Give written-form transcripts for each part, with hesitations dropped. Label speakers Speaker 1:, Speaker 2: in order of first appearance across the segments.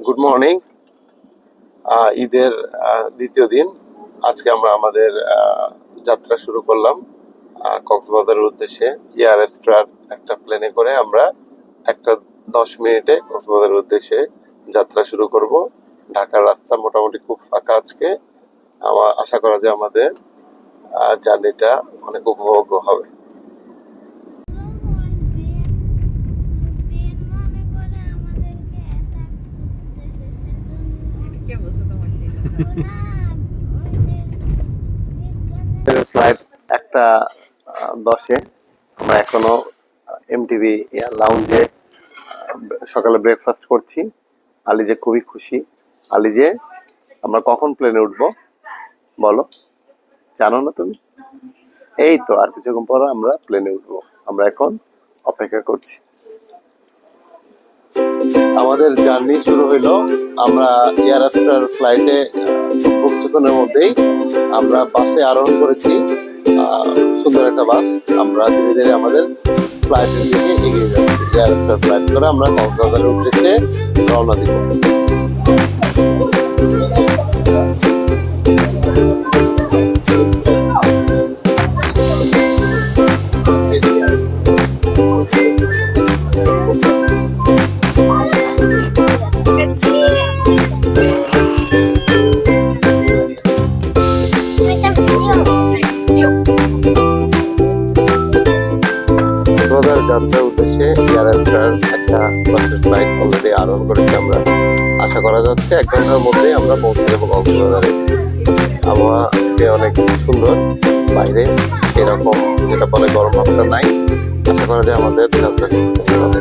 Speaker 1: Good morning. ঈদের দ্বিতীয় দিন। আজকে আমরা আমাদের যাত্রা শুরু করলাম কক্সবাজারের উদ্দেশ্যে। এয়ার এক্সট্রার একটা প্লেনে করে আমরা 1:10 কক্সবাজারের উদ্দেশ্যে যাত্রা শুরু করব। ঢাকার রাস্তা মোটামুটি খুব ফাঁকা আজকে। আশা করা যায় আমাদের জার্নিটা অনেক উপভোগ্য হবে। ফ্লাইট 1:10। আমরা এখনো এমটিভি লাউঞ্জে সকালে ব্রেকফাস্ট করছি। আলিজে খুবই খুশি। আলিজে, আমরা কখন প্লেনে উঠবো বলো? জানো না তুমি? এই তো আর কিছুক্ষণ পর আমরা প্লেনে উঠবো। আমরা এখন অপেক্ষা করছি। আমাদের জার্নি শুরু হইলো। আমরা এয়ার এক্সট্রার ফ্লাইটে কিছুক্ষণের মধ্যেই আমরা বাসে আরোহণ করেছি। সুন্দর একটা বাস। আমরা ধীরে ধীরে আমাদের ফ্লাইটের দিকে এগিয়ে যাচ্ছি। এয়ার এক্সট্রার ফ্লাইট করে আমরা কক্সবাজারের উদ্দেশ্যে রওনা দিব। যাত্রার উদ্দেশ্যে এয়ার এক্সট্রার 1:10 ফ্লাইট অলরেডি আরোহণ করেছি আমরা। আশা করা যাচ্ছে 1 ঘন্টার মধ্যেই আমরা পৌঁছে যাবো কক্সবাজারে। আবহাওয়া আজকে অনেক সুন্দর, বাইরে এরকম যেটা বলে গরম ভাবটা নাই। আশা করা যায় আমাদের যাত্রা সুন্দর হবে।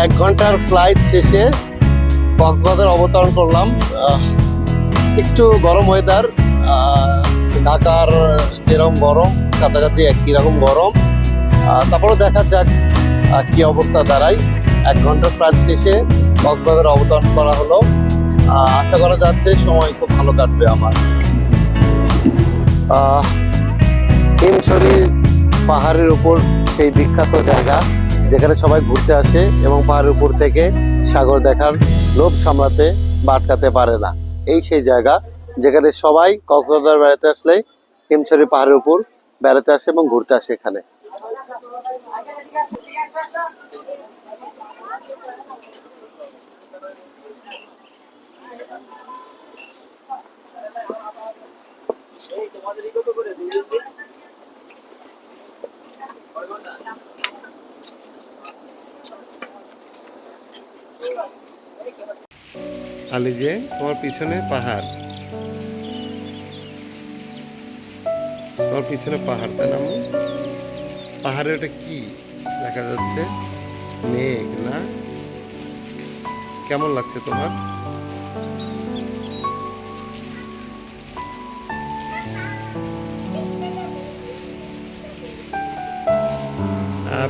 Speaker 1: এক ঘন্টার ফ্লাইট শেষে কক্সবাজার অবতরণ করলাম। একটু গরম ওয়েদার, ঢাকার যেরকম গরম কাছাকাছি একই রকম গরম। তারপরে দেখা যাক কি অবস্থা দাঁড়ায়। 1 ঘন্টার ফ্লাইট শেষে কক্সবাজার অবতরণ করা হলো। আশা করা যাচ্ছে সময় খুব ভালো কাটবে আমার। হিমছড়ি পাহাড়ের উপর সেই বিখ্যাত জায়গা যেখানে সবাই ঘুরতে আসে এবং পাহাড়ের উপর থেকে সাগর দেখার লোভ সামলাতে বা আটকাতে পারে না। এই সেই জায়গা যেখানে সবাই কক্সবাজার বেড়াতে আসলে হিমছড়ি পাহাড়ের উপর বেড়াতে আসে এবং ঘুরতে আসে এখানে। আলিজে, তোমার পিছনে পাহাড়, তোমার পিছনে পাহাড়, তাই না? পাহাড়ে ওটা কি দেখা যাচ্ছে? মেঘ না? কেমন লাগছে তোমার?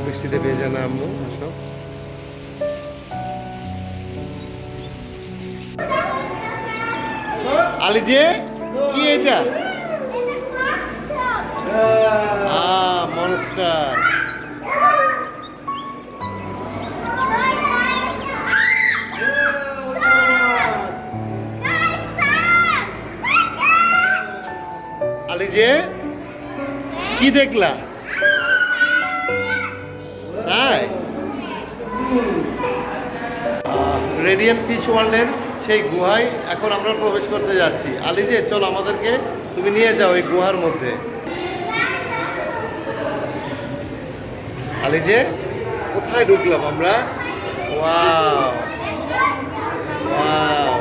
Speaker 1: বৃষ্টিতে ভেজা না আম্মু? আসো। আলিজে, কি এটা? মনস্টার। আলিজে, কি দেখলা? তাই রেডিয়েন্ট ফিশ ওয়ার্ল্ডের সেই গুহায় এখন আমরা প্রবেশ করতে যাচ্ছি। আলিজে, চলো আমাদেরকে তুমি নিয়ে যাও এই গুহার মধ্যে। আলিজে, কোথায় ঢুকলাম আমরা? Wow wow.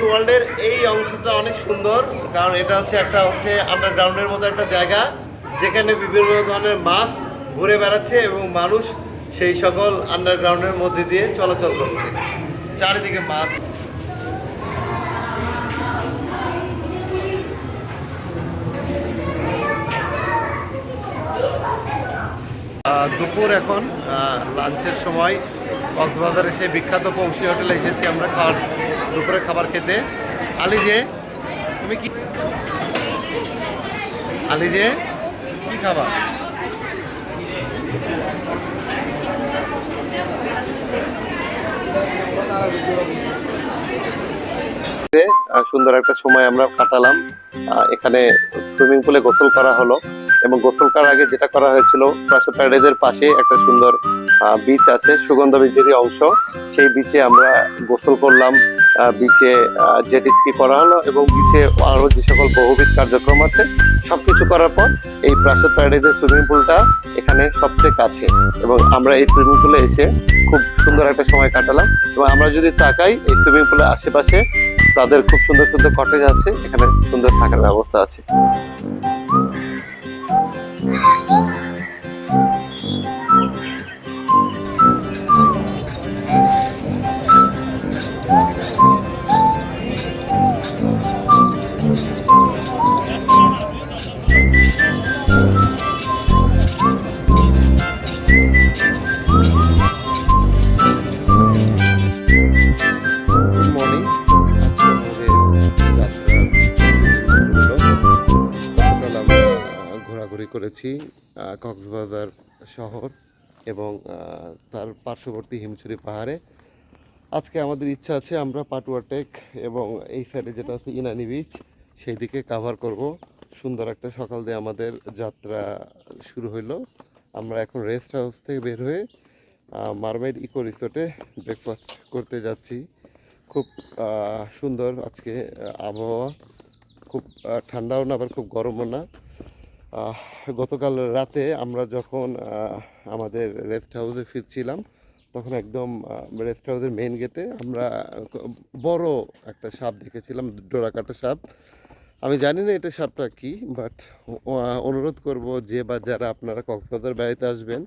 Speaker 1: ওয়ার্ল্ডের এই অংশটা অনেক সুন্দর, কারণ এটা হচ্ছে একটা আন্ডারগ্রাউন্ডের মতো একটা জায়গা, যেখানে বিভিন্ন ধরনের মাছ ঘুরে বেড়াচ্ছে এবং মানুষ সেই সকল আন্ডারগ্রাউন্ডের মধ্যে দিয়ে চলাচল করছে। চারিদিকে মাছ। দুপুর এখন লাঞ্চের সময় কক্সবাজারে সেই বিখ্যাত পংশী হোটেলে এসেছি আমরা দুপুরে খাবার খেতে। তুমি কি খাবার? সুন্দর একটা সময় আমরা কাটালাম। এখানে সুইমিং পুলে গোসল করা হলো এবং গোসল করার আগে যেটা করা হয়েছিল, প্রাসাদ প্যারাডাইজের পাশে একটা সুন্দর বিচ আছে, সুগন্ধ বিচেরই অংশ। সেই বিচে আমরা গোসল করলাম, বিচে জেট স্কি করা হলো এবং বিচে আরও যে সকল বহুবিধ কার্যক্রম আছে সবকিছু করার পর এই প্রাসাদ প্যারাডাইজের সুইমিং পুলটা এখানে সবচেয়ে কাছে এবং আমরা এই সুইমিং পুলে এসে খুব সুন্দর একটা সময় কাটালাম। এবং আমরা যদি তাকাই এই সুইমিং পুলের আশেপাশে তাদের খুব সুন্দর সুন্দর কটেজ আছে, এখানে সুন্দর থাকার ব্যবস্থা আছে। করেছি কক্সবাজার শহর এবং তার পার্শ্ববর্তী হিমছড়ি পাহাড়ে। আজকে আমাদের ইচ্ছা আছে আমরা পাটুয়া টেক এবং এই সাইডে যেটা আছে ইনানি বিচ, সেই দিকে কাভার করব। সুন্দর একটা সকাল দিয়ে আমাদের যাত্রা শুরু হইলো। আমরা এখন রেস্ট হাউস থেকে বের হয়ে মারমেড ইকো রিসোর্টে ব্রেকফাস্ট করতে যাচ্ছি। খুব সুন্দর আজকে আবহাওয়া, খুব ঠান্ডাও না আবার খুব গরমও না। গতকাল রাতে আমরা যখন আমাদের রেস্ট হাউসে ফিরছিলাম তখন একদম রেস্ট হাউসের মেইন গেটে আমরা বড় একটা সাপ দেখেছিলাম, ডোরাকাটা সাপ। আমি জানি না এটা সাপটা কি, বাট অনুরোধ করব যে বা যারা আপনারা কক্সবাজার বেড়াতে আসবেন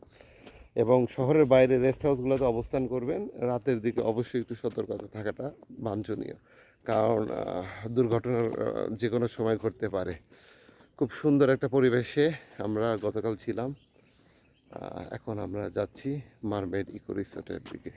Speaker 1: এবং শহরের বাইরে রেস্ট হাউসগুলোতে অবস্থান করবেন, রাতের দিকে অবশ্যই একটু সতর্কতা থাকাটা বাঞ্ছনীয়, কারণ দুর্ঘটনার যে কোনো সময় ঘটতে পারে। খুব সুন্দর একটা পরিবেশে আমরা গতকাল ছিলাম। এখন আমরা যাচ্ছি মারমেড ইকো রিসোর্টের দিকে।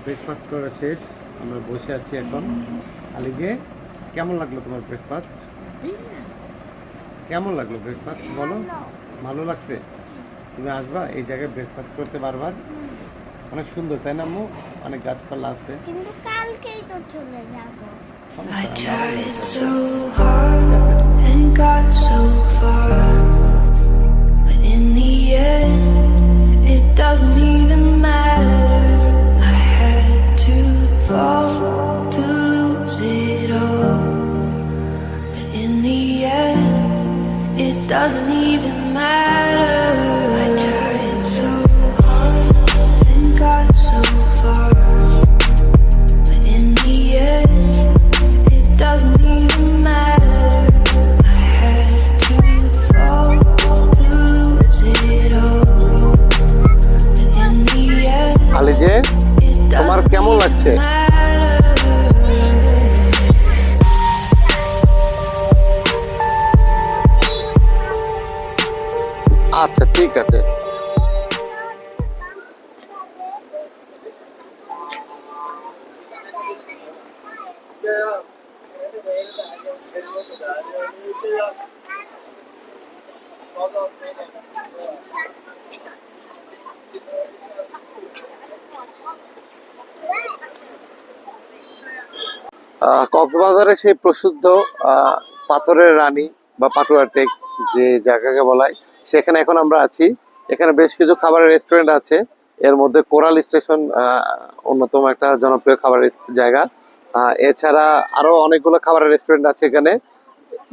Speaker 1: ব্রেকফাস্ট করা শেষ, আমরা বসে আছি এখন। আলিজে, কেমন লাগলো তোমার ব্রেকফাস্ট? কেমন লাগলো ব্রেকফাস্ট বলো? ভালো লাগছে? তুমি আসবা এই জায়গায় ব্রেকফাস্ট করতে বারবার? অনেক সুন্দর তাই না আম্মু? অনেক গাছপালা আছে।
Speaker 2: কিন্তু কালকেই তো চলে যাব।
Speaker 3: I tried so hard and got so far, but in the end it doesn't even matter. I had to fall to lose it all, but in the end it doesn't even matter. I tried so hard and got so far, but in the end it doesn't even matter. I had to fall to lose it all.
Speaker 1: কক্সবাজারে সেই প্রসিদ্ধ পাথরের রানী বা পাটুয়া take যে জায়গাকে বলা হয়, সেখানে এখন আমরা আছি। এখানে বেশ কিছু খাবারের রেস্টুরেন্ট আছে, এর মধ্যে কোরাল স্টেশন অন্যতম একটা জনপ্রিয় খাবারের জায়গা। এছাড়া আরো অনেকগুলো খাবারের রেস্টুরেন্ট আছে এখানে।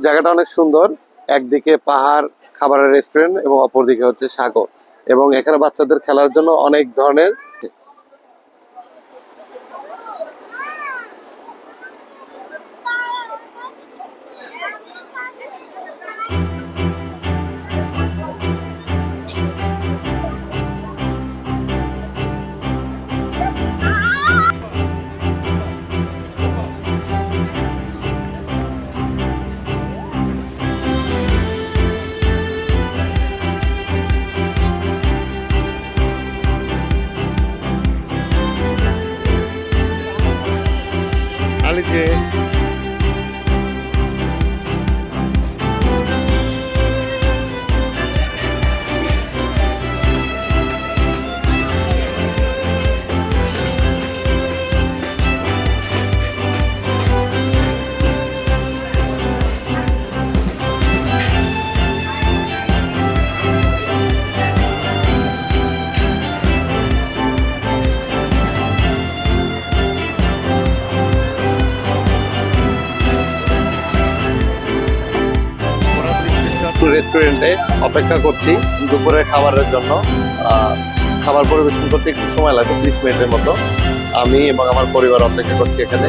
Speaker 1: জায়গাটা অনেক সুন্দর, একদিকে পাহাড়, খাবারের রেস্টুরেন্ট এবং অপরদিকে হচ্ছে সাগর, এবং এখানে বাচ্চাদের খেলার জন্য অনেক ধরনের আলিজে রেস্টুরেন্টে অপেক্ষা করছি দুপুরের খাবারের জন্য। খাবার পরিবেশন করতে একটু সময় লাগবে, 30 মিনিটের মতো। আমি এবং আমার পরিবার অপেক্ষা করছি এখানে।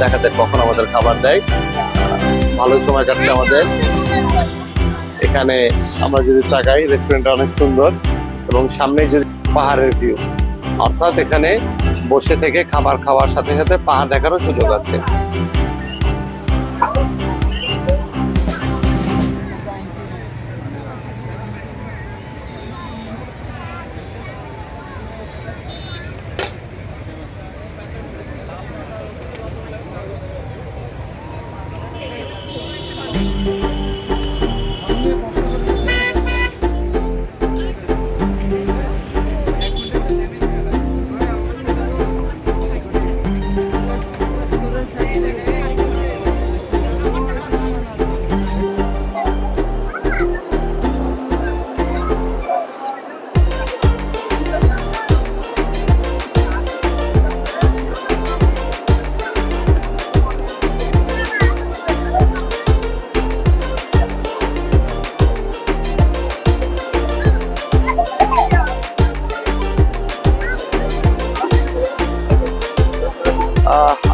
Speaker 1: দেখা যাক কখন আমাদের খাবার দেয়। ভালোই সময় কাটছে আমাদের এখানে। আমরা যদি তাকাই, রেস্টুরেন্টটা অনেক সুন্দর এবং সামনে যদি পাহাড়ের ভিউ, অর্থাৎ এখানে বসে থেকে খাবার খাওয়ার সাথে সাথে পাহাড় দেখারও সুযোগ আছে।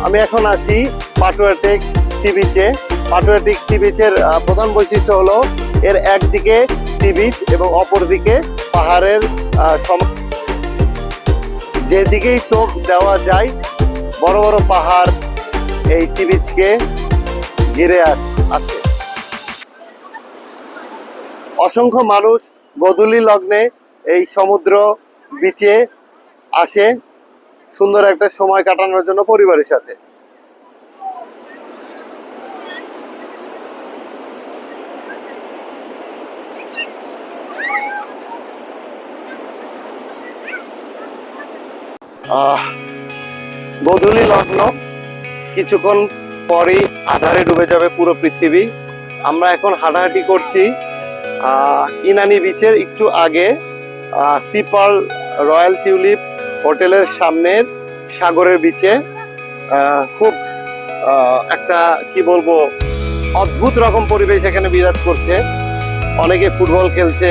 Speaker 1: আমি এখন আছি পাটুয়া টেক সি বিচে। পাটুয়া টেক সি বিচের প্রধান বৈশিষ্ট্য হলো এর একদিকে সি বিচ এবং অপরদিকে পাহাড়ের যেদিকেই চোখ দেওয়া যায় বড় বড় পাহাড় এই সি বিচকে ঘিরে আছে। অসংখ্য মানুষ গোধূলি লগ্নে এই সমুদ্র বিচে আসে সুন্দর একটা সময় কাটানোর জন্য পরিবারের সাথে। গোধূলি লগ্ন, কিছুক্ষণ পরই আঁধারে ডুবে যাবে পুরো পৃথিবী। আমরা এখন হাঁটাহাঁটি করছি ইনানি বিচের একটু আগে, সি পার্ল রয়্যাল টিউলিপ হোটেলের সামনের সাগরের বিচে। খুব একটা কি বলবো, অদ্ভুত রকম পরিবেশ এখানে বিরাজ করছে। অনেকে ফুটবল খেলছে,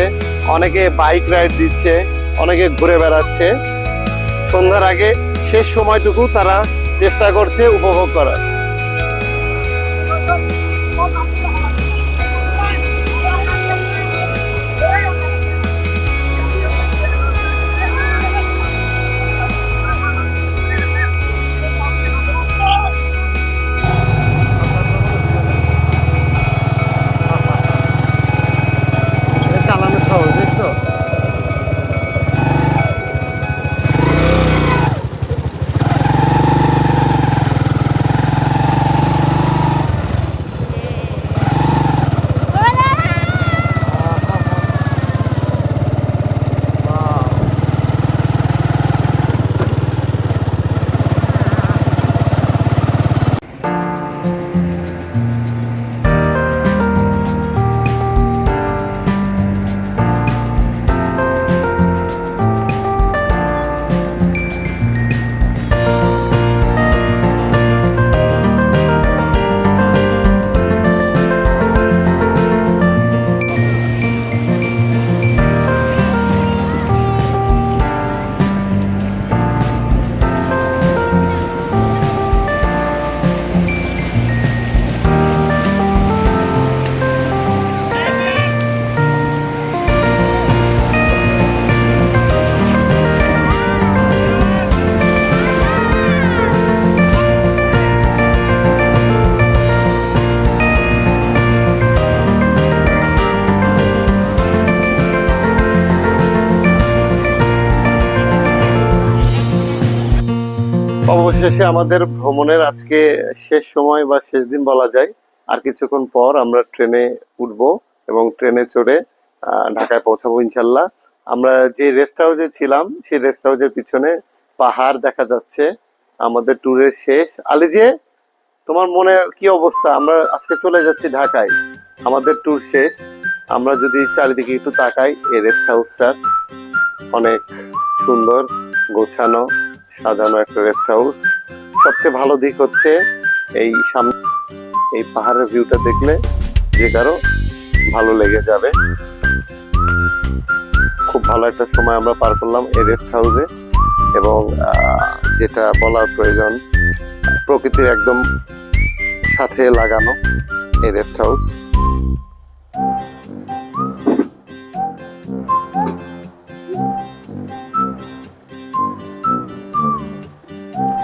Speaker 1: অনেকে বাইক রাইড দিচ্ছে, অনেকে ঘুরে বেড়াচ্ছে। সন্ধ্যার আগে শেষ সময়টুকু তারা চেষ্টা করছে উপভোগ করার। চালানো সহজ, দেখছো? অবশেষে আমাদের ভ্রমণের আজকে শেষ সময় বা শেষ দিন বলা যায়। আর কিছুক্ষণ পর আমরা ট্রেনে উঠবো এবং ট্রেনে চড়ে ঢাকায় পৌঁছাবো ইনশাল্লাহ। আমরা যে রেস্ট হাউসে ছিলাম সেই রেস্ট হাউসের পিছনে পাহাড় দেখা যাচ্ছে। আমাদের ট্যুরের শেষ। আলিজে, তোমার মনে কি অবস্থা? আমরা আজকে চলে যাচ্ছি ঢাকায়, আমাদের ট্যুর শেষ। আমরা যদি চারিদিকে একটু তাকাই, এই রেস্ট হাউসটার অনেক সুন্দর গোছানো সাজানো একটা রেস্ট হাউস। সবচেয়ে ভালো দিক হচ্ছে এই সামনে এই পাহাড়ের ভিউটা দেখলে যে কারো ভালো লেগে যাবে। খুব ভালো একটা সময় আমরা পার করলাম এই রেস্ট হাউসে। এবং যেটা বলার প্রয়োজন, প্রকৃতির একদম সাথে লাগানো এই রেস্ট হাউস।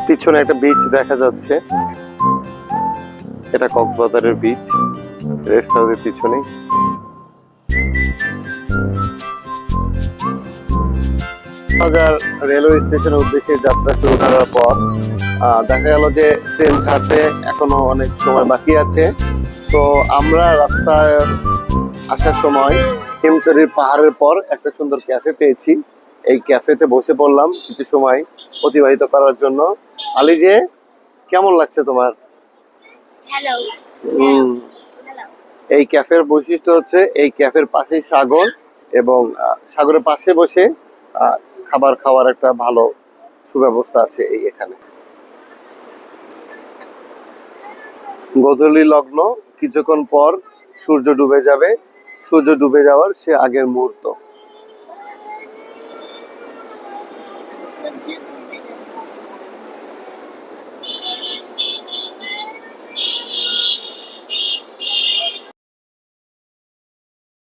Speaker 1: পিছনে একটা বিচ দেখা যাচ্ছে, এটা কক্সবাজারের বিচ, রেস্ট হাউসের পিছনে। কক্সবাজার রেলওয়ে স্টেশনের উদ্দেশ্যে যাত্রা শুরু করার পর দেখা গেল যে ট্রেন ছাড়তে এখনো অনেক সময় বাকি আছে। তো আমরা রাস্তায় আসার সময় হিমছড়ির পাহাড়ের পর একটা সুন্দর ক্যাফে পেয়েছি। এই ক্যাফেতে বসে পড়লাম কিছু সময় অতিবাহিত করার জন্য। আলিজে, কেমন লাগছে তোমার?
Speaker 2: হ্যালো।
Speaker 1: এই ক্যাফের বৈশিষ্ট্য হচ্ছে এই ক্যাফের পাশেই সাগর এবং সাগরের পাশে বসে খাবার খাওয়ার একটা ভালো সুব্যবস্থা আছে এই এখানে। গোধূলি লগ্ন, কিছুক্ষণ পর সূর্য ডুবে যাবে। সূর্য ডুবে যাওয়ার সে আগের মুহূর্ত।